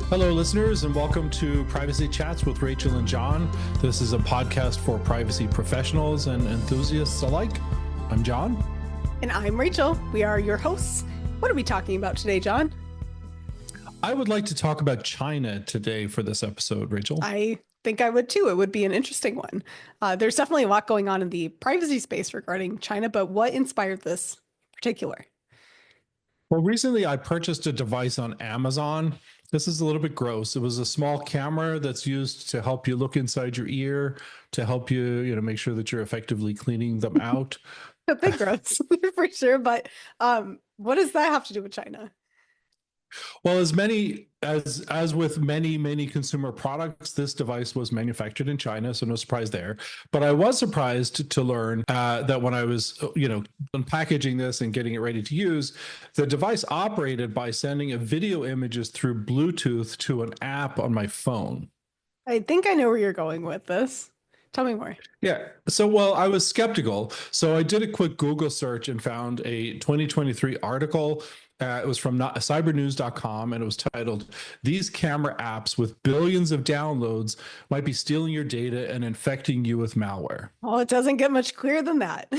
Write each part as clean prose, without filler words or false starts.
Hello, listeners, and welcome to Privacy Chats with Rachel and John. This is a podcast for privacy professionals and enthusiasts alike. I'm John. And I'm Rachel. We are your hosts. What are we talking about today, John? I would like to talk about China today for this episode, Rachel. I think I would too. It would be an interesting one. There's definitely a lot going on in the privacy space regarding China, but what inspired this in particular? Well, recently I purchased a device on Amazon. This is a little bit gross. It was a small camera that's used to help you look inside your ear, to help you, make sure that you're effectively cleaning them out. A bit gross for sure, but what does that have to do with China? Well, as with many consumer products, this device was manufactured in China, so no surprise there. But I was surprised to learn that when I was, unpackaging this and getting it ready to use, the device operated by sending a video images through Bluetooth to an app on my phone. I think I know where you're going with this. Tell me more. Yeah. So, I was skeptical. So I did a quick Google search and found a 2023 article. It was from cybernews.com, and it was titled, "These camera apps with billions of downloads might be stealing your data and infecting you with malware." Oh, it doesn't get much clearer than that.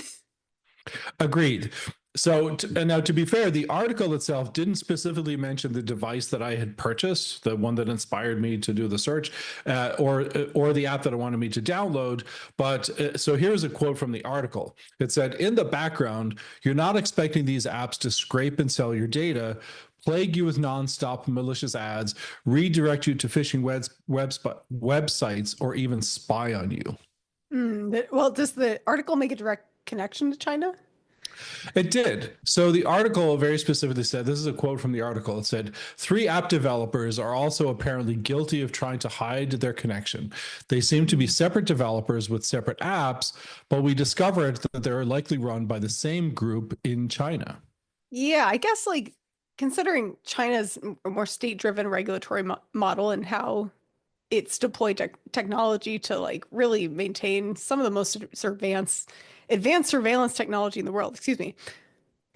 Agreed. So, and now to be fair, the article itself didn't specifically mention the device that I had purchased, the one that inspired me to do the search, or the app that I wanted me to download. But so here's a quote from the article. It said, "In the background, you're not expecting these apps to scrape and sell your data, plague you with nonstop malicious ads, redirect you to phishing websites, or even spy on you." Well, does the article make a direct connection to China? It did. So the article very specifically said, this is a quote from the article. It said, "3 app developers are also apparently guilty of trying to hide their connection. They seem to be separate developers with separate apps, but we discovered that they're likely run by the same group in China." Yeah, I guess considering China's more state-driven regulatory model and how it's deployed technology to really maintain some of the most advanced surveillance technology in the world,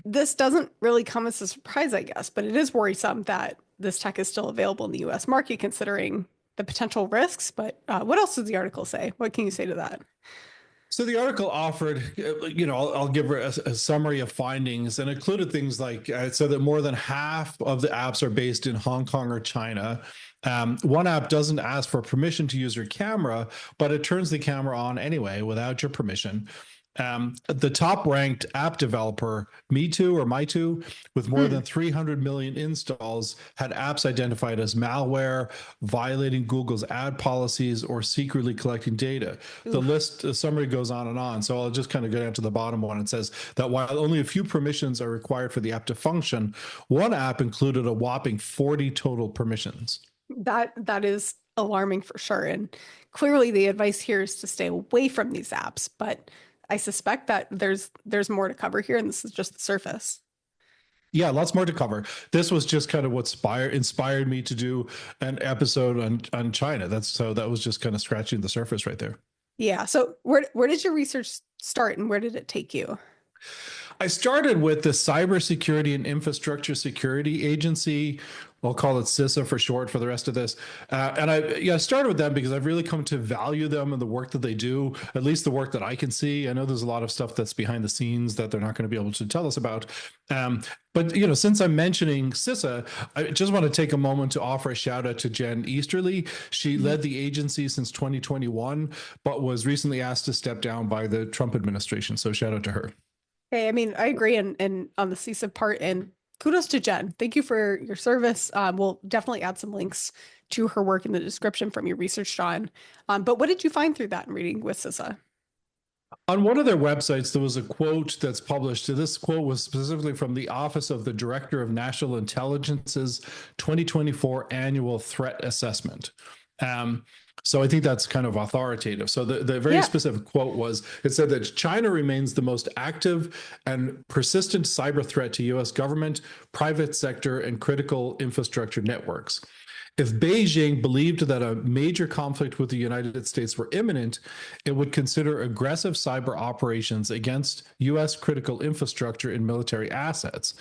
this doesn't really come as a surprise, I guess, but it is worrisome that this tech is still available in the US market considering the potential risks. But what else does the article say? What can you say to that? So the article offered, I'll give her a summary of findings, and included things like it said that more than half of the apps are based in Hong Kong or China. One app doesn't ask for permission to use your camera, but it turns the camera on anyway without your permission. The top ranked app developer, MeToo, with more than 300 million installs, had apps identified as malware, violating Google's ad policies, or secretly collecting data. The summary goes on and on. So I'll just kind of go down to the bottom one. It says that while only a few permissions are required for the app to function, one app included a whopping 40 total permissions. That is alarming for sure. And clearly the advice here is to stay away from these apps, but I suspect that there's more to cover here, and this is just the surface. Yeah, lots more to cover. This was just kind of what inspired me to do an episode on China. That was just kind of scratching the surface right there. Yeah. So where did your research start, and where did it take you? I started with the Cybersecurity and Infrastructure Security Agency. We'll call it CISA for short for the rest of this. And I started with them because I've really come to value them and the work that they do, at least the work that I can see. I know there's a lot of stuff that's behind the scenes that they're not going to be able to tell us about. But since I'm mentioning CISA, I just want to take a moment to offer a shout out to Jen Easterly. She led the agency since 2021, but was recently asked to step down by the Trump administration. So shout out to her. Hey, I mean, I agree and on the CISA part, and kudos to Jen. Thank you for your service. We'll definitely add some links to her work in the description from your research, John. But what did you find through that in reading with CISA? On one of their websites, there was a quote that's published. This quote was specifically from the Office of the Director of National Intelligence's 2024 Annual Threat Assessment. So I think that's kind of authoritative. So the very specific quote was, it said that China remains the most active and persistent cyber threat to U.S. government, private sector, and critical infrastructure networks. If Beijing believed that a major conflict with the United States were imminent, it would consider aggressive cyber operations against U.S. critical infrastructure and military assets.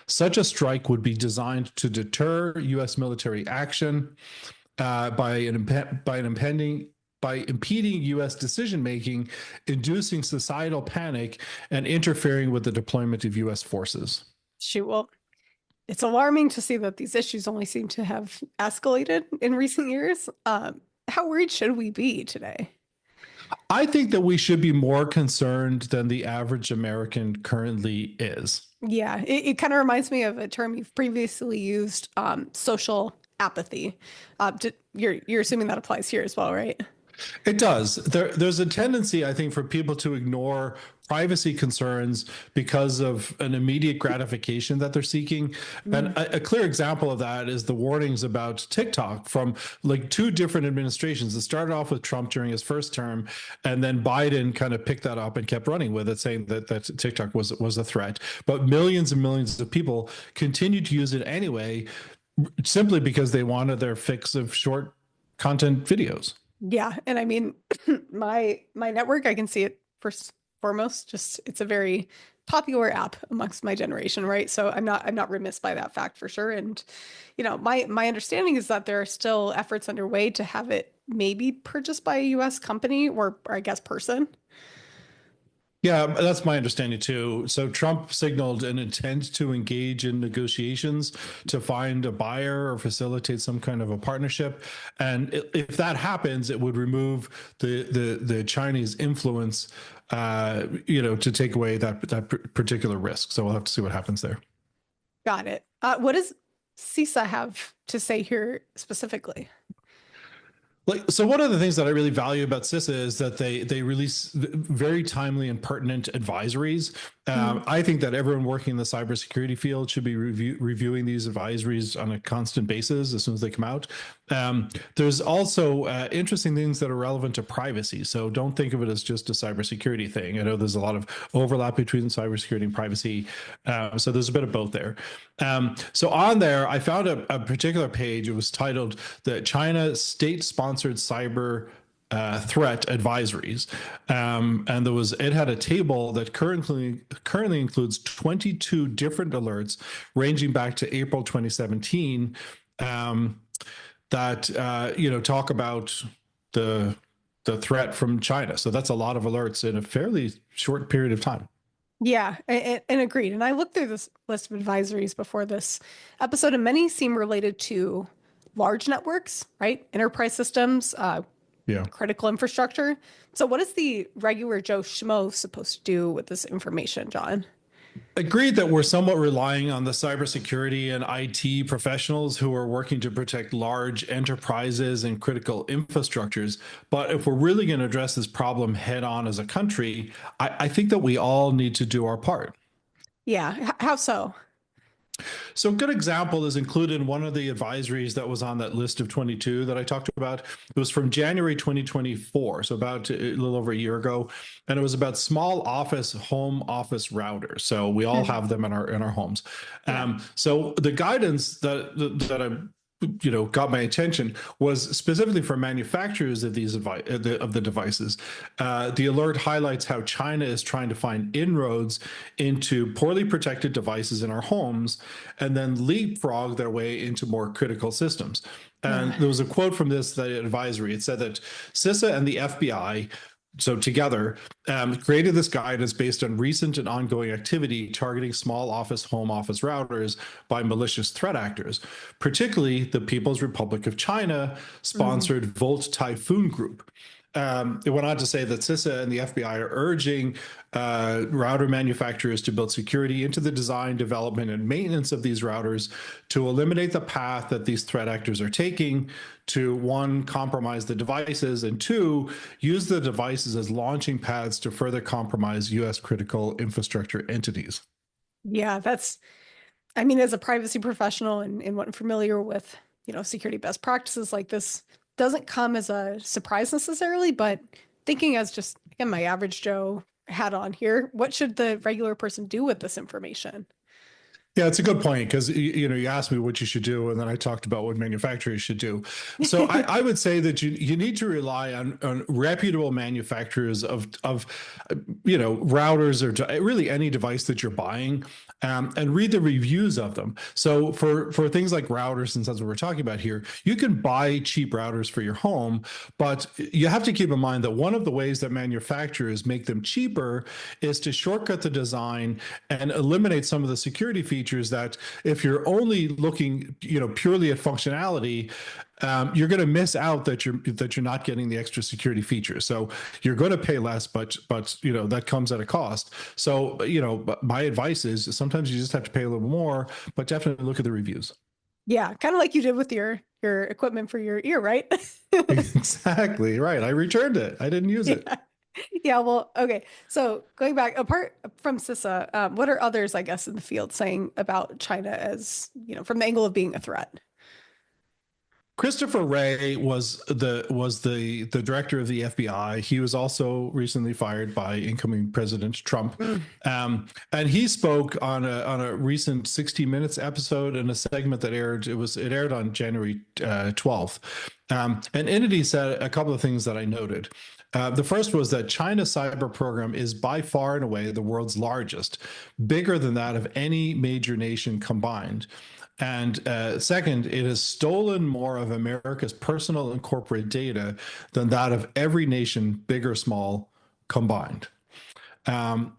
Such a strike would be designed to deter U.S. military action by impeding U.S. decision making, inducing societal panic, and interfering with the deployment of U.S. forces. Shoot, well, it's alarming to see that these issues only seem to have escalated in recent years. How worried should we be today? I think that we should be more concerned than the average American currently is. Yeah, it kind of reminds me of a term you've previously used, social apathy. You're assuming that applies here as well, right? It does. There's a tendency, I think, for people to ignore privacy concerns because of an immediate gratification that they're seeking. And a clear example of that is the warnings about TikTok from like two different administrations. It started off with Trump during his first term, and then Biden kind of picked that up and kept running with it, saying that TikTok was a threat. But millions and millions of people continued to use it anyway, simply because they wanted their fix of short content videos. Yeah, and I mean, my network, I can see it first foremost. Just it's a very popular app amongst my generation, right? So I'm not remiss by that fact for sure. And my understanding is that there are still efforts underway to have it maybe purchased by a U.S. company or I guess person. Yeah, that's my understanding too. So Trump signaled an intent to engage in negotiations to find a buyer or facilitate some kind of a partnership. And if that happens, it would remove the Chinese influence, to take away that particular risk. So we'll have to see what happens there. Got it. What does CISA have to say here specifically? So one of the things that I really value about CISA is that they release very timely and pertinent advisories. I think that everyone working in the cybersecurity field should be reviewing these advisories on a constant basis as soon as they come out. There's also interesting things that are relevant to privacy. So don't think of it as just a cybersecurity thing. I know there's a lot of overlap between cybersecurity and privacy. So there's a bit of both there. So on there, I found a particular page. It was titled the China State-Sponsored Cyber Threat Advisories. And it had a table that currently includes 22 different alerts ranging back to April 2017 that talk about the threat from China. So that's a lot of alerts in a fairly short period of time. Yeah, and agreed. And I looked through this list of advisories before this episode, and many seem related to large networks, right? Enterprise systems, critical infrastructure. So what is the regular Joe Schmo supposed to do with this information, John? Agreed that we're somewhat relying on the cybersecurity and IT professionals who are working to protect large enterprises and critical infrastructures. But if we're really going to address this problem head on as a country, I think that we all need to do our part. Yeah. How so? So a good example is included in one of the advisories that was on that list of 22 that I talked about. It was from January 2024, so about a little over a year ago, and it was about small home office routers. So we all have them in our homes. So the guidance that I got my attention was specifically for manufacturers of these of the devices. The alert highlights how China is trying to find inroads into poorly protected devices in our homes and then leapfrog their way into more critical systems. And there was a quote from the advisory. It said that CISA and the FBI, so together, created this guidance based on recent and ongoing activity targeting small home office routers by malicious threat actors, particularly the People's Republic of China sponsored Volt Typhoon Group. It went on to say that CISA and the FBI are urging router manufacturers to build security into the design, development, and maintenance of these routers to eliminate the path that these threat actors are taking to, one, compromise the devices, and two, use the devices as launching pads to further compromise U.S. critical infrastructure entities. Yeah, as a privacy professional and what I'm familiar with, security best practices like this doesn't come as a surprise necessarily, but thinking as just, again, my average Joe hat on here, what should the regular person do with this information? Yeah, it's a good point because you asked me what you should do, and then I talked about what manufacturers should do. So I would say that you need to rely on reputable manufacturers of routers or really any device that you're buying, and read the reviews of them. So for things like routers, since that's what we're talking about here, you can buy cheap routers for your home, but you have to keep in mind that one of the ways that manufacturers make them cheaper is to shortcut the design and eliminate some of the security features that if you're only looking, purely at functionality, you're going to miss out that you're not getting the extra security features. So you're going to pay less, but that comes at a cost. So my advice is sometimes you just have to pay a little more, but definitely look at the reviews. Yeah, kind of like you did with your equipment for your ear, right? Exactly right. I returned it. I didn't use it. Yeah. Yeah, well, okay. So going back, apart from CISA, what are others, I guess, in the field saying about China as, from the angle of being a threat? Christopher Wray was the director of the FBI. He was also recently fired by incoming President Trump, Mm. and he spoke on a recent 60 Minutes episode in a segment that aired. It aired on January 12th, and in it he said a couple of things that I noted. The first was that China's cyber program is by far and away the world's largest, bigger than that of any major nation combined. And second, it has stolen more of America's personal and corporate data than that of every nation, big or small, combined.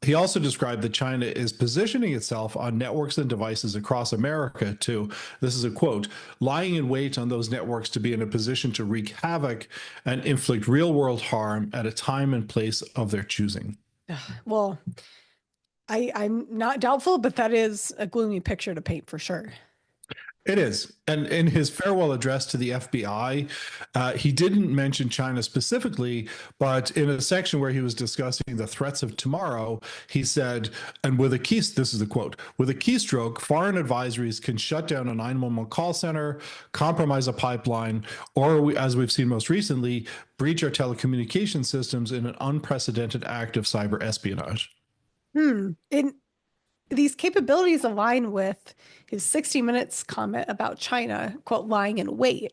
He also described that China is positioning itself on networks and devices across America to, this is a quote, lying in wait on those networks to be in a position to wreak havoc and inflict real world harm at a time and place of their choosing. Well, I'm not doubtful, but that is a gloomy picture to paint for sure. It is. And in his farewell address to the FBI, he didn't mention China specifically, but in a section where he was discussing the threats of tomorrow, he said, and this is a quote, with a keystroke, foreign advisories can shut down a 911 call center, compromise a pipeline, or as we've seen most recently, breach our telecommunication systems in an unprecedented act of cyber espionage. In these capabilities align with his 60 Minutes comment about China, quote, lying in wait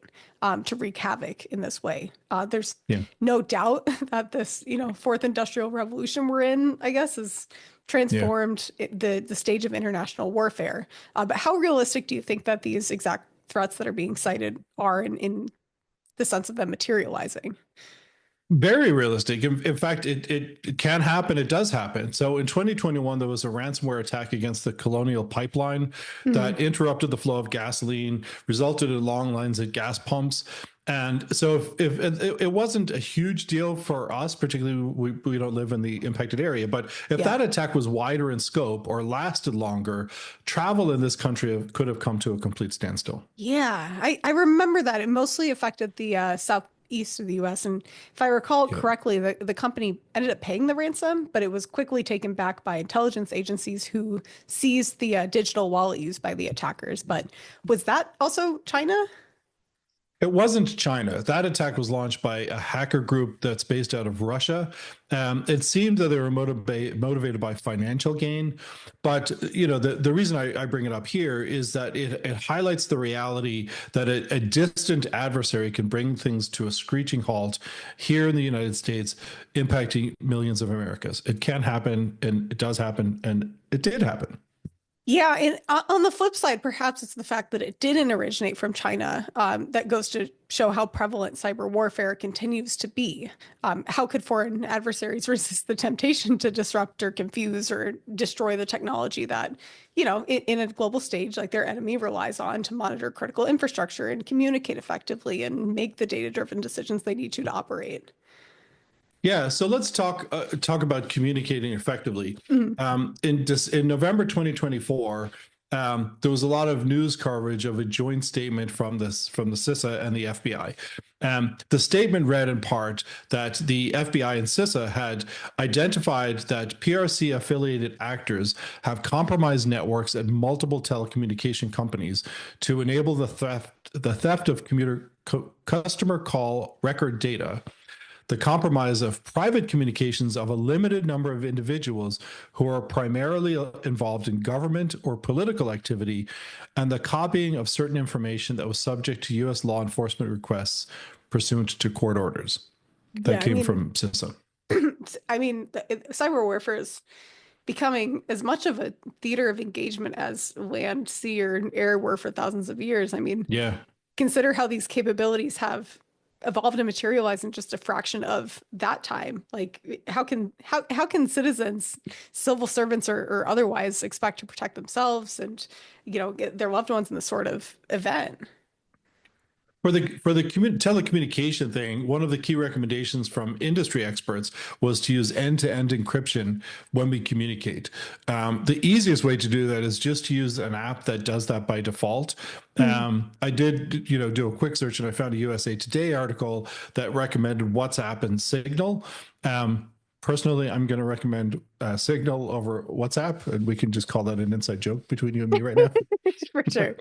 to wreak havoc in this way. There's Yeah. no doubt that this, fourth industrial revolution we're in, I guess, has transformed the stage of international warfare. But how realistic do you think that these exact threats that are being cited are in the sense of them materializing? Very realistic. In fact, it can happen. It does happen. So in 2021, there was a ransomware attack against the Colonial pipeline that interrupted the flow of gasoline, resulted in long lines at gas pumps. And so if it wasn't a huge deal for us, particularly we don't live in the impacted area, but if that attack was wider in scope or lasted longer, travel in this country could have come to a complete standstill. Yeah, I remember that. It mostly affected the southeast of the US. And if I recall Yeah. correctly, the company ended up paying the ransom, but it was quickly taken back by intelligence agencies who seized the digital wallet used by the attackers. But was that also China? It wasn't China. That attack was launched by a hacker group that's based out of Russia. It seemed that they were motivated by financial gain. But the reason I bring it up here is that it highlights the reality that a distant adversary can bring things to a screeching halt here in the United States, impacting millions of Americans. It can happen, and it does happen, and it did happen. Yeah, and on the flip side, perhaps it's the fact that it didn't originate from China that goes to show how prevalent cyber warfare continues to be. How could foreign adversaries resist the temptation to disrupt or confuse or destroy the technology that, in a global stage like their enemy relies on to monitor critical infrastructure and communicate effectively and make the data-driven decisions they need to operate? Yeah, so let's talk about communicating effectively. Mhm. In November 2024, there was a lot of news coverage of a joint statement from the CISA and the FBI. The statement read in part that the FBI and CISA had identified that PRC affiliated actors have compromised networks at multiple telecommunication companies to enable the theft of customer call record data. the compromise of private communications of a limited number of individuals who are primarily involved in government or political activity, and the copying of certain information that was subject to U.S. law enforcement requests pursuant to court orders. That Yeah, I came mean, from CISA. cyber warfare is becoming as much of a theater of engagement as land, sea, or air were for thousands of years. I mean, Yeah. consider how these capabilities have evolved and materialized in just a fraction of that time. Like, how can citizens, civil servants or otherwise, expect to protect themselves and get their loved ones in this sort of event? For the telecommunication thing, one of the key recommendations from industry experts was to use end-to-end encryption when we communicate. The easiest way to do that is just to use an app that does that by default. I did, do a quick search and I found a USA Today article that recommended WhatsApp and Signal. Personally, I'm going to recommend Signal over WhatsApp, and we can just call that an inside joke between you and me right now. For sure.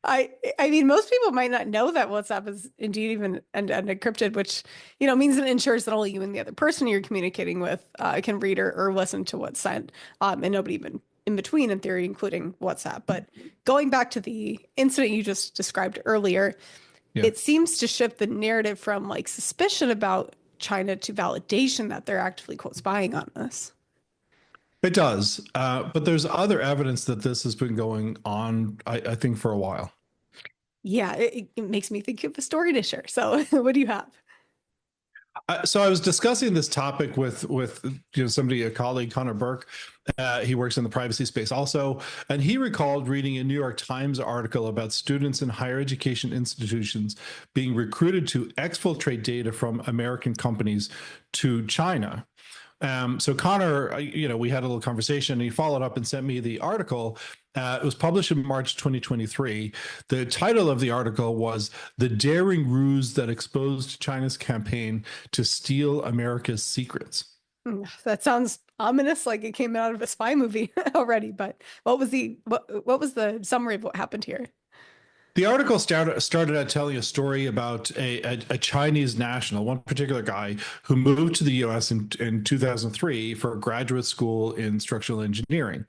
I mean, most people might not know that WhatsApp is indeed even end-to-end encrypted, which, means it ensures that only you and the other person you're communicating with can read or listen to what's sent, and nobody even in between, in theory, including WhatsApp. But going back to the incident you just described earlier, Yeah. it seems to shift the narrative from like suspicion about China to validation that they're actively, quote, spying on us. It does. But there's other evidence that this has been going on, I think, for a while. Yeah, it makes me think of a story to share. So what do you have? So I was discussing this topic with somebody, a colleague, Connor Burke. He works in the privacy space also, and he recalled reading a New York Times article about students in higher education institutions being recruited to exfiltrate data from American companies to China. So Connor, we had a little conversation, and he followed up and sent me the article. It was published in March 2023. The title of the article was "The Daring Ruse That Exposed China's Campaign to Steal America's Secrets." That sounds ominous, like it came out of a spy movie already. But what was the summary of what happened here? The article started out telling a story about a Chinese national, one particular guy who moved to the US in 2003 for graduate school in structural engineering.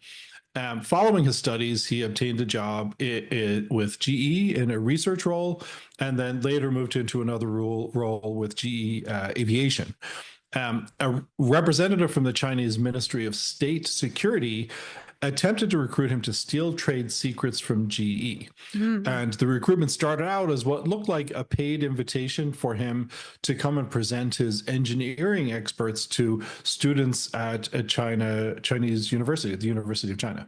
Following his studies, he obtained a job with GE in a research role, and then later moved into another role with GE Aviation. A representative from the Chinese Ministry of State Security attempted to recruit him to steal trade secrets from GE. And the recruitment started out as what looked like a paid invitation for him to come and present his engineering experts to students at a Chinese university, at the University of China.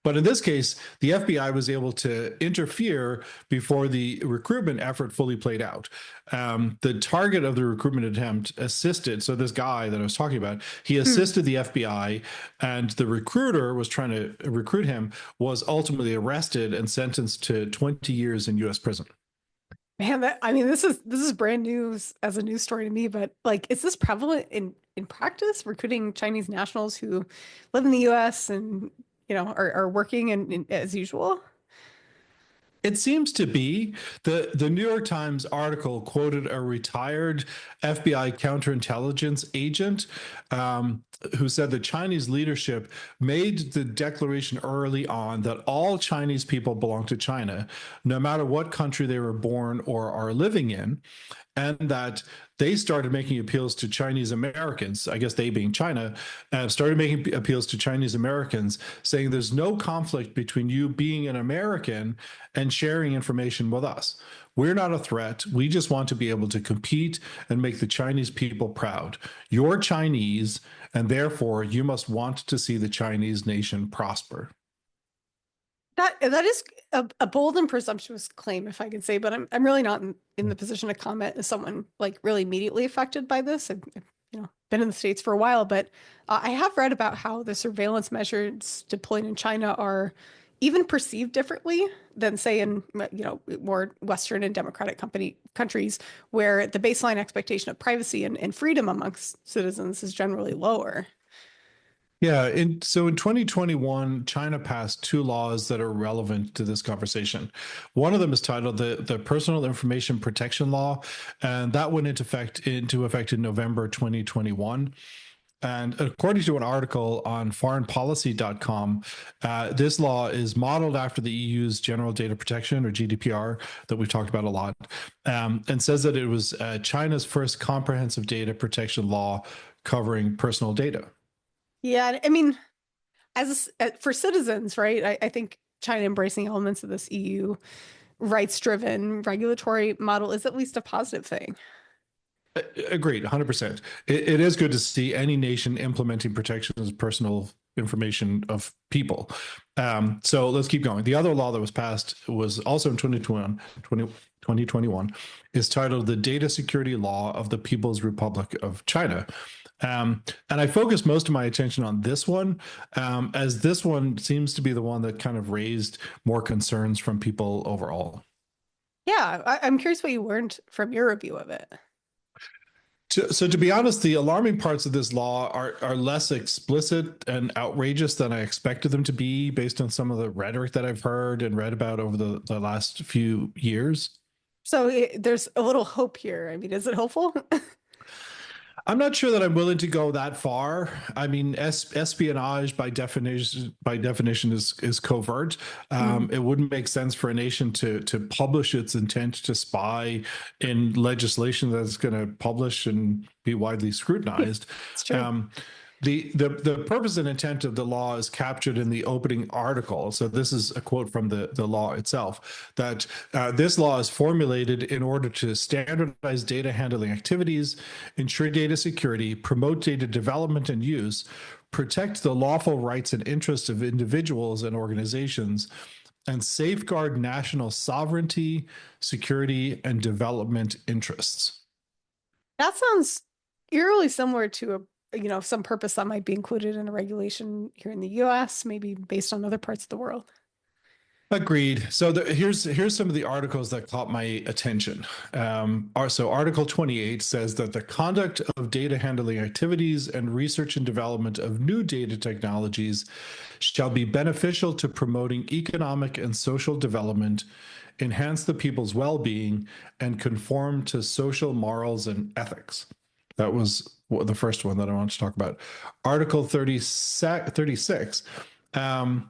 But in this case, the FBI was able to interfere before the recruitment effort fully played out. The target of the recruitment attempt assisted. So this guy that I was talking about, he assisted the FBI, and the recruiter was trying to recruit him, was ultimately arrested and sentenced to 20 years in U.S. prison. Man, this is brand news as a news story to me, but like, is this prevalent in practice, recruiting Chinese nationals who live in the US and are working as usual? It seems to be. The New York Times article quoted a retired FBI counterintelligence agent who said the Chinese leadership made the declaration early on that all Chinese people belong to China, no matter what country they were born or are living in, and that they started making appeals to Chinese Americans, I guess they being China, started making appeals to Chinese Americans, saying there's no conflict between you being an American and sharing information with us. We're not a threat. We just want to be able to compete and make the Chinese people proud. You're Chinese, and therefore you must want to see the Chinese nation prosper. That is a bold and presumptuous claim, if I can say, but I'm really not in the position to comment as someone like really immediately affected by this. I've been in the States for a while, but I have read about how the surveillance measures deployed in China are even perceived differently than, say, in more Western and democratic countries, where the baseline expectation of privacy and freedom amongst citizens is generally lower. Yeah, so in 2021, China passed two laws that are relevant to this conversation. One of them is titled the Personal Information Protection Law, and that went into effect in November 2021. And according to an article on foreignpolicy.com, this law is modeled after the EU's General Data Protection, or GDPR, that we've talked about a lot, and says that it was China's first comprehensive data protection law covering personal data. Yeah, I mean, for citizens, right? I think China embracing elements of this EU rights-driven regulatory model is at least a positive thing. Agreed, 100%. It is good to see any nation implementing protections of personal information of people. So let's keep going. The other law that was passed was also in 2021, is titled the Data Security Law of the People's Republic of China. And I focused most of my attention on this one, as this one seems to be the one that kind of raised more concerns from people overall. Yeah, I'm curious what you learned from your review of it. So to be honest, the alarming parts of this law are less explicit and outrageous than I expected them to be based on some of the rhetoric that I've heard and read about over the last few years. So there's a little hope here. I mean, is it hopeful? I'm not sure that I'm willing to go that far. I mean, espionage by definition is covert. Mhm. It wouldn't make sense for a nation to publish its intent to spy in legislation that's going to publish and be widely scrutinized. It's true. Um, the purpose and intent of the law is captured in the opening article. So this is a quote from the law itself, that this law is formulated in order to standardize data handling activities, ensure data security, promote data development and use, protect the lawful rights and interests of individuals and organizations, and safeguard national sovereignty, security, and development interests. That sounds eerily similar to some purpose that might be included in a regulation here in the US, maybe based on other parts of the world. Agreed. So here's some of the articles that caught my attention. So Article 28 says that the conduct of data handling activities and research and development of new data technologies shall be beneficial to promoting economic and social development, enhance the people's well-being, and conform to social morals and ethics. That was the first one that I want to talk about. Article 36. Let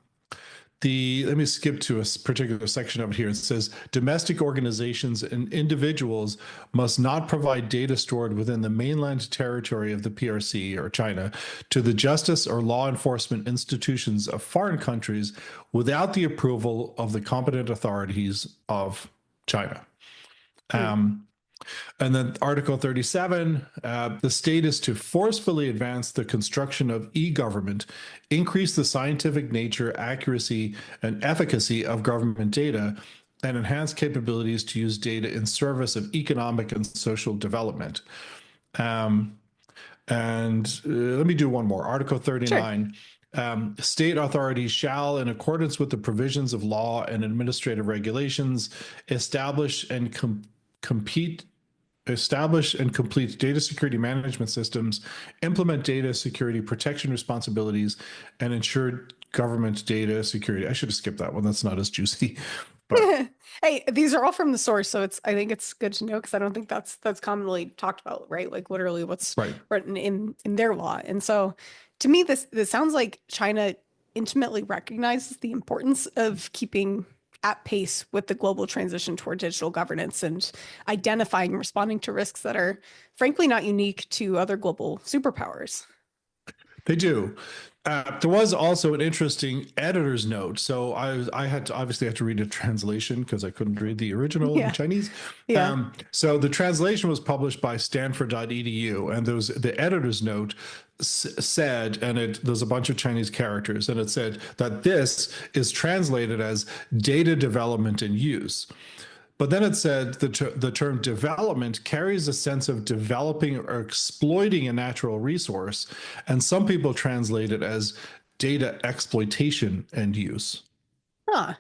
me skip to a particular section of it here. It says domestic organizations and individuals must not provide data stored within the mainland territory of the PRC or China to the justice or law enforcement institutions of foreign countries without the approval of the competent authorities of China. Hmm. And then Article 37, the state is to forcefully advance the construction of e-government, increase the scientific nature, accuracy, and efficacy of government data, and enhance capabilities to use data in service of economic and social development. And let me do one more. Article Sure. 39. State authorities shall, in accordance with the provisions of law and administrative regulations, establish and complete data security management systems, implement data security protection responsibilities, and ensure government data security. I should have skipped that one. That's not as juicy. But Hey, these are all from the source, so I think it's good to know because I don't think that's commonly talked about, right? Like literally what's right. written in their law. And so to me, this sounds like China intimately recognizes the importance of keeping at pace with the global transition toward digital governance and identifying and responding to risks that are frankly not unique to other global superpowers. They do. There was also an interesting editor's note. So I had to obviously had to read a translation because I couldn't read the original in Yeah. Chinese. Yeah. So the translation was published by Stanford.edu, and there was the editor's note said, and there's a bunch of Chinese characters, and it said that this is translated as data development and use. But then it said the term development carries a sense of developing or exploiting a natural resource. And some people translate it as data exploitation and use. Huh.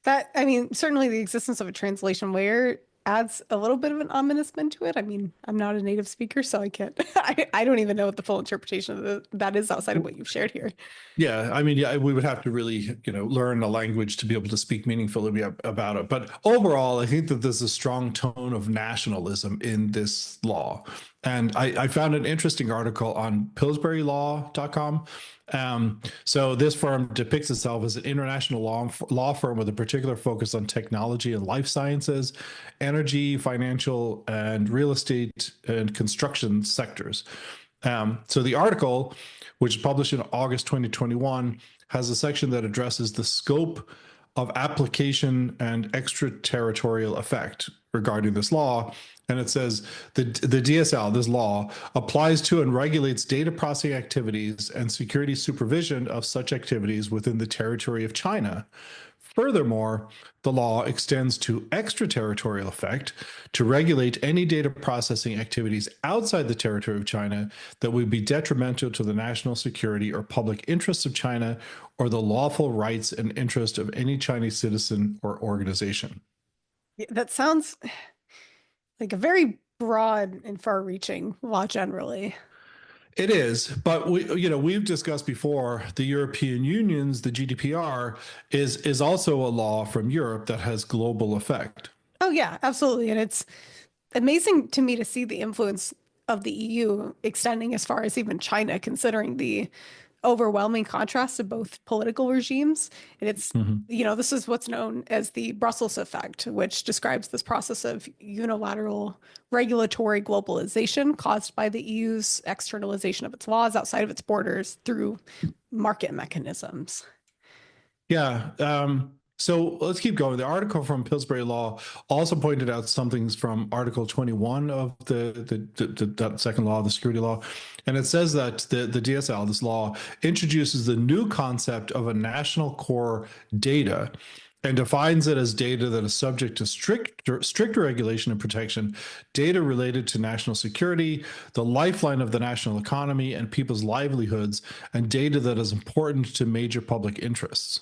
I mean, certainly the existence of a translation layer adds a little bit of an ominous spin to it. I mean, I'm not a native speaker, so I can't, I don't even know what the full interpretation of that is outside of what you've shared here. Yeah, I mean, yeah, we would have to really, learn a language to be able to speak meaningfully about it. But overall, I think that there's a strong tone of nationalism in this law. And I found an interesting article on PillsburyLaw.com. So this firm depicts itself as an international law firm with a particular focus on technology and life sciences, energy, financial, and real estate and construction sectors. So the article, which is published in August 2021, has a section that addresses the scope of application and extraterritorial effect regarding this law. And it says the DSL, this law, applies to and regulates data processing activities and security supervision of such activities within the territory of China. Furthermore, the law extends to extraterritorial effect to regulate any data processing activities outside the territory of China that would be detrimental to the national security or public interests of China or the lawful rights and interest of any Chinese citizen or organization. Yeah, that sounds like a very broad and far-reaching law generally. It is, but we've discussed before the European Union's the GDPR is also a law from Europe that has global effect. Oh yeah, absolutely. And it's amazing to me to see the influence of the EU extending as far as even China, considering the overwhelming contrast of both political regimes. And it's, Mhm. this is what's known as the Brussels effect, which describes this process of unilateral regulatory globalization caused by the EU's externalization of its laws outside of its borders through market mechanisms. Yeah. So let's keep going. The article from Pillsbury Law also pointed out some things from Article 21 of that second law, the security law. And it says that the DSL, this law, introduces the new concept of a national core data and defines it as data that is subject to stricter regulation and protection, data related to national security, the lifeline of the national economy and people's livelihoods, and data that is important to major public interests.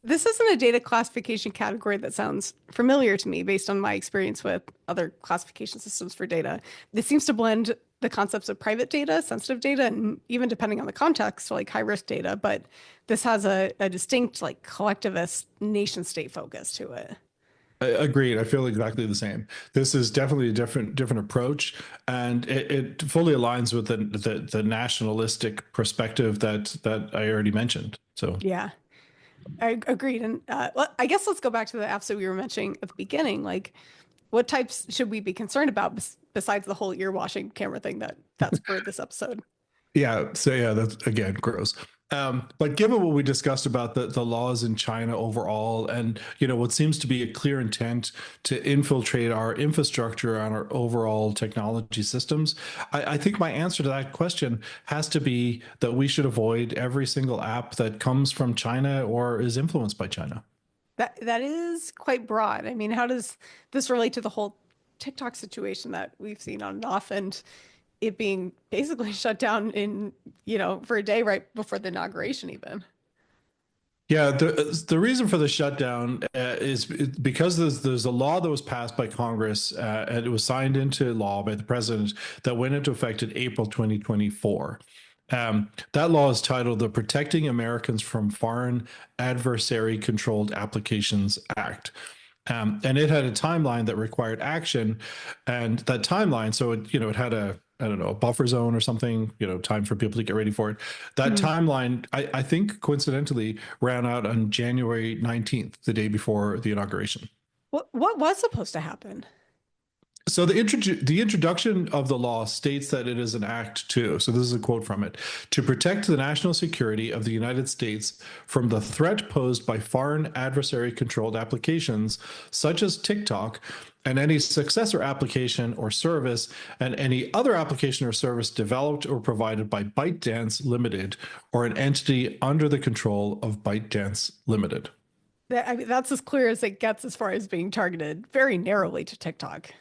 This isn't a data classification category that sounds familiar to me based on my experience with other classification systems for data. This seems to blend the concepts of private data, sensitive data, and even depending on the context, like high risk data. But this has a distinct, like collectivist nation state focus to it. Agreed. I feel exactly the same. This is definitely a different approach, and it fully aligns with the nationalistic perspective that I already mentioned. So Yeah. I agreed. And I guess let's go back to the apps that we were mentioning at the beginning. Like, what types should we be concerned about besides the whole ear washing camera thing that's for this episode? yeah, that's again gross. But given what we discussed about the laws in China overall, and what seems to be a clear intent to infiltrate our infrastructure and our overall technology systems, I think my answer to that question has to be that we should avoid every single app that comes from China or is influenced by China. That is quite broad. I mean, how does this relate to the whole TikTok situation that we've seen on and off, and it being basically shut down for a day right before the inauguration even? Yeah, the reason for the shutdown is because there's a law that was passed by Congress and it was signed into law by the president that went into effect in April 2024. That law is titled the Protecting Americans from Foreign Adversary Controlled Applications Act. And it had a timeline that required action, and that timeline, so it had a buffer zone or something, time for people to get ready for it. That timeline, I think coincidentally ran out on January 19th, the day before the inauguration. What was supposed to happen? So the introduction of the law states that it is an act to, so this is a quote from it, to protect the national security of the United States from the threat posed by foreign adversary controlled applications such as TikTok and any successor application or service and any other application or service developed or provided by ByteDance Limited or an entity under the control of ByteDance Limited. I mean, that's as clear as it gets as far as being targeted very narrowly to TikTok.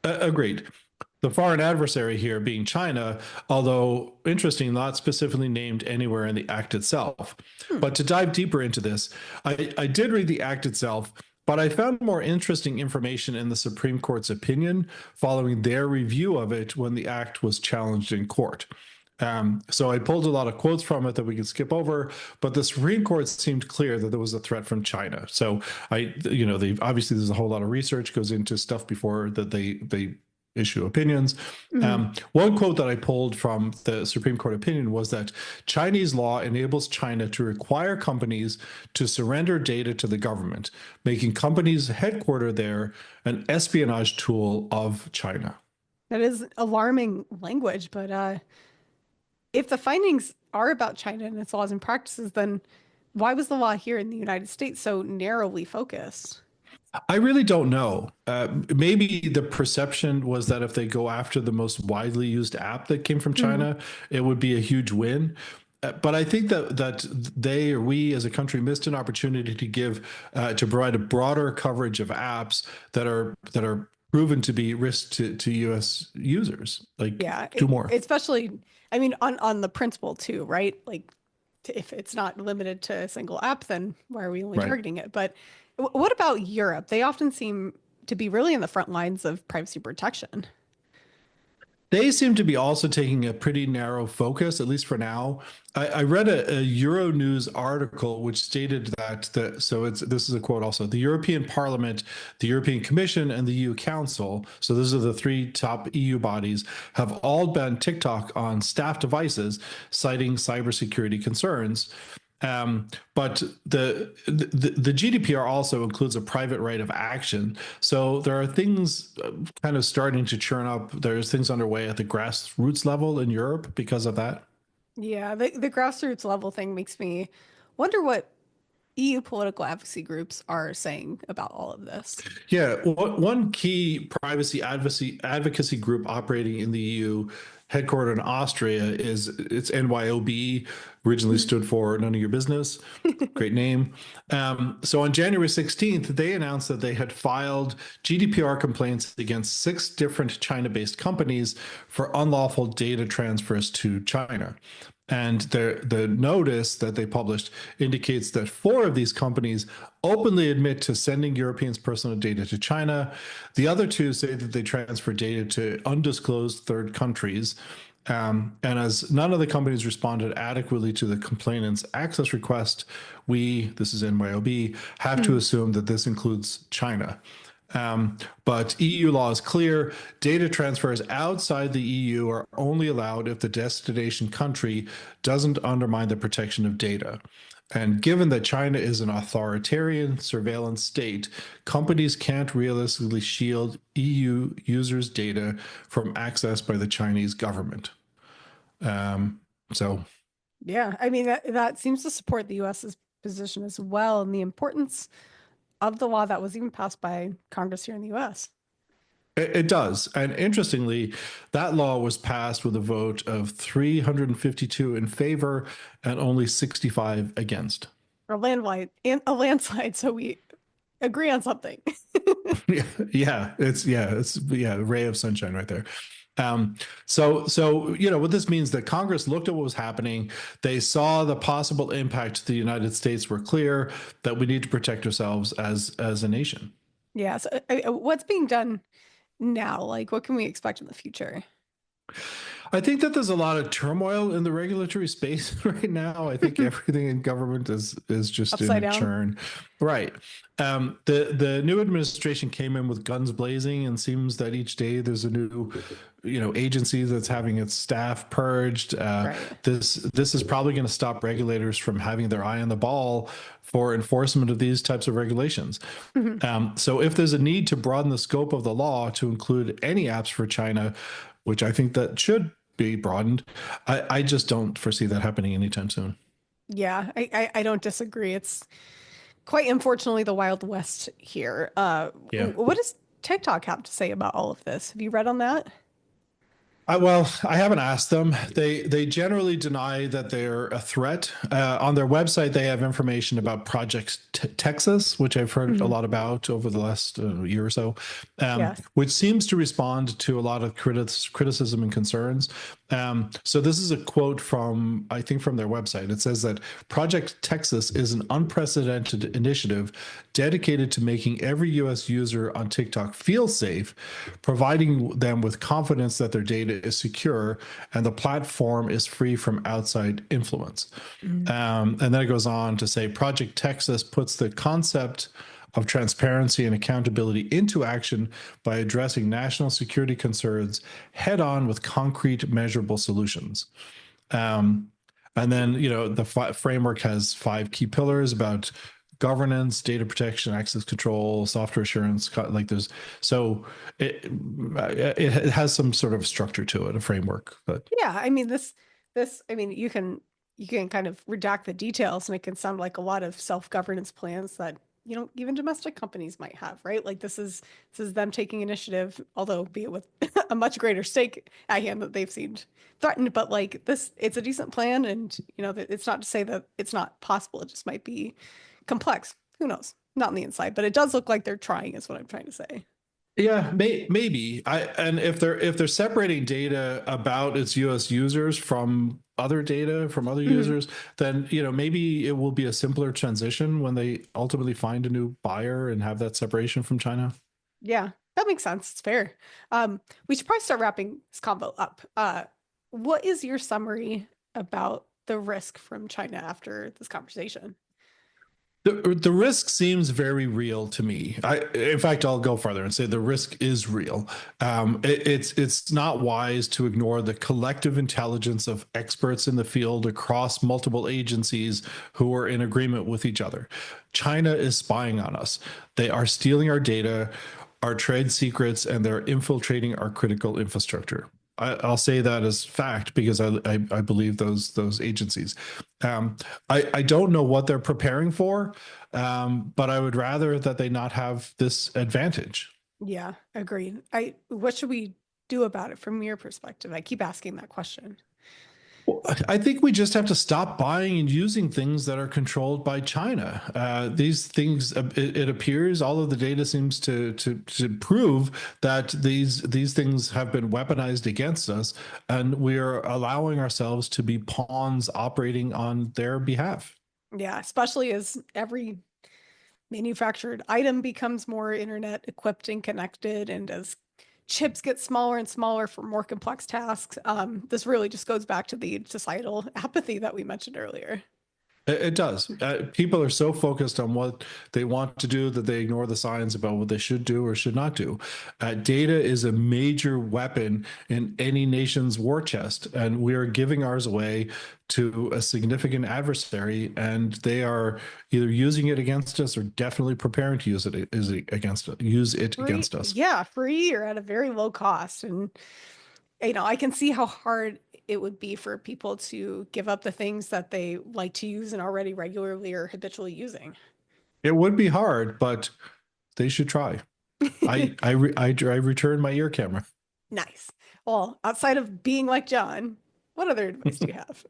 Agreed. The foreign adversary here being China, although interesting, not specifically named anywhere in the act itself. But to dive deeper into this, I did read the act itself, But I found more interesting information in the Supreme Court's opinion following their review of it when the act was challenged in court. So I pulled a lot of quotes from it that we could skip over, but the Supreme Court seemed clear that there was a threat from China. So they obviously there's a whole lot of research goes into stuff before that they issue opinions. Mhm. One quote that I pulled from the Supreme Court opinion was that Chinese law enables China to require companies to surrender data to the government, making companies headquartered there an espionage tool of China. That is alarming language, but if the findings are about China and its laws and practices, then why was the law here in the United States so narrowly focused? I really don't know. Maybe the perception was that if they go after the most widely used app that came from Mhm. China, it would be a huge win. But I think that they or we as a country missed an opportunity to give to provide a broader coverage of apps that are proven to be risk to U.S. users. Like Yeah, do more. especially, I mean, on the principle too, right? Like, if it's not limited to a single app, then why are we only Right. targeting it? But what about Europe? They often seem to be really in the front lines of privacy protection. They seem to be also taking a pretty narrow focus, at least for now. I read a Euronews article which stated so this is a quote also: the European Parliament, the European Commission, and the EU Council, so those are the three top EU bodies, have all banned TikTok on staff devices, citing cybersecurity concerns. But the GDPR also includes a private right of action. So there are things kind of starting to churn up. There's things underway at the grassroots level in Europe because of that. Yeah, the grassroots level thing makes me wonder what EU political advocacy groups are saying about all of this. Yeah, one key privacy advocacy group operating in the EU, headquartered in Austria, is it's NYOB, originally Mhm. stood for None of Your Business. Great name. So on January 16th, they announced that they had filed GDPR complaints against 6 different China-based companies for unlawful data transfers to China. And the notice that they published indicates that 4 of these companies openly admit to sending Europeans' personal data to China. The other 2 say that they transfer data to undisclosed third countries. And as none of the companies responded adequately to the complainant's access request, this is NYOB, have to Mhm. assume that this includes China. But EU law is clear. Data transfers outside the EU are only allowed if the destination country doesn't undermine the protection of data. And given that China is an authoritarian surveillance state, companies can't realistically shield EU users' data from access by the Chinese government. So Yeah, I mean that seems to support the US's position as well and the importance of the law that was even passed by Congress here in the US. it does. And interestingly, that law was passed with a vote of 352 in favor and only 65 against. Or a landslide, so we agree on something. Yeah, a ray of sunshine right there. So what this means that Congress looked at what was happening. They saw the possible impact to the United States were clear that we need to protect ourselves as a nation. Yeah, so what's being done now? Like, what can we expect in the future? I think that there's a lot of turmoil in the regulatory space right now. I think everything in government is just Upside in down? churn. Right. The new administration came in with guns blazing, and seems that each day there's a new, agency that's having its staff purged. Right. This is probably going to stop regulators from having their eye on the ball for enforcement of these types of regulations. Mhm. So if there's a need to broaden the scope of the law to include any apps for China, which I think that should be broadened, I just don't foresee that happening anytime soon. Yeah, I don't disagree. It's quite unfortunately the Wild West here. Yeah. What does TikTok have to say about all of this? Have you read on that? Well, I haven't asked them. They generally deny that they're a threat. On their website, they have information about Project Texas, which I've heard a Mhm. lot about over the last year or so, Yes. which seems to respond to a lot of criticism and concerns. So this is a quote from, I think, from their website. It says that Project Texas is an unprecedented initiative dedicated to making every US user on TikTok feel safe, providing them with confidence that their data is secure and the platform is free from outside influence. And then it goes on to say Project Texas puts the concept of transparency and accountability into action by addressing national security concerns head on with concrete, measurable solutions. And then, the framework has 5 key pillars about governance, data protection, access control, software assurance. Like so it has some sort of structure to it, a framework. But yeah, I mean, I mean, you can kind of redact the details and it can sound like a lot of self-governance plans that even domestic companies might have, right? Like this is them taking initiative, although be it with a much greater stake at hand that they've seemed threatened. But like it's a decent plan, and it's not to say that it's not possible. It just might be complex. Who knows? Not on the inside, but it does look like they're trying, is what I'm trying to say. yeah, maybe. And if they're separating data about its US users from other data from other users, then maybe it will be a simpler transition when they ultimately find a new buyer and have that separation from China. Yeah, that makes sense. It's fair. We should probably start wrapping this convo up. What is your summary about the risk from China after this conversation? The risk seems very real to me. In fact, I'll go further and say the risk is real. It's not wise to ignore the collective intelligence of experts in the field across multiple agencies who are in agreement with each other. China is spying on us. They are stealing our data, our trade secrets, and they're infiltrating our critical infrastructure. I'll say that as fact because I believe those agencies. I don't know what they're preparing for, but I would rather that they not have this advantage. Yeah, agreed. What should we do about it from your perspective? I keep asking that question. Well, I think we just have to stop buying and using things that are controlled by China. These things, it appears, all of the data seems to prove that these things have been weaponized against us, and we are allowing ourselves to be pawns operating on their behalf. Yeah, especially as every manufactured item becomes more internet equipped and connected, and as chips get smaller and smaller for more complex tasks. This really just goes back to the societal apathy that we mentioned earlier. It does. People are so focused on what they want to do that they ignore the signs about what they should do or should not do. Data is a major weapon in any nation's war chest, and we are giving ours away to a significant adversary, and they are either using it against us or definitely preparing to use it against us. Yeah, free or at a very low cost. And I can see how hard it would be for people to give up the things that they like to use and already regularly or habitually using. It would be hard, but they should try. I returned my ear camera. Nice. Well, outside of being like John, what other advice do you have?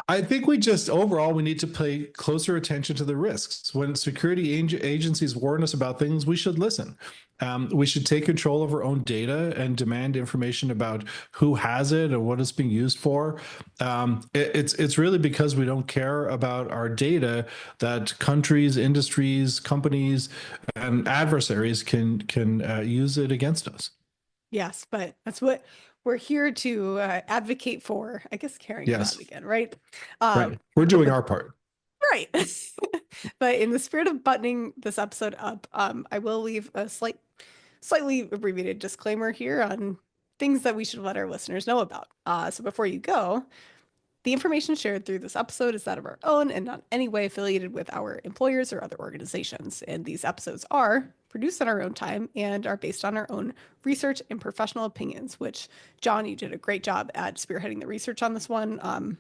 I think we need to pay closer attention to the risks. When security agencies warn us about things, we should listen. We should take control of our own data and demand information about who has it and what it's being used for. It's really because we don't care about our data that countries, industries, companies, and adversaries can use it against us. Yes, but that's what we're here to advocate for. I guess caring about it again, right? Right. We're doing our part. Right. But in the spirit of buttoning this episode up, I will leave a slightly abbreviated disclaimer here on things that we should let our listeners know about. So before you go, the information shared through this episode is that of our own and not in any way affiliated with our employers or other organizations. And these episodes are produced on our own time and are based on our own research and professional opinions, which, John, you did a great job at spearheading the research on this one.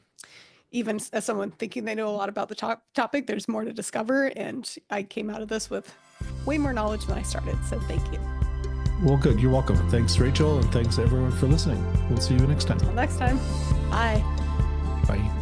Even as someone thinking they know a lot about the topic, there's more to discover. And I came out of this with way more knowledge than I started. So thank you. Well, good. You're welcome. Thanks, Rachel. And thanks everyone for listening. We'll see you next time. Until next time. Bye. Bye.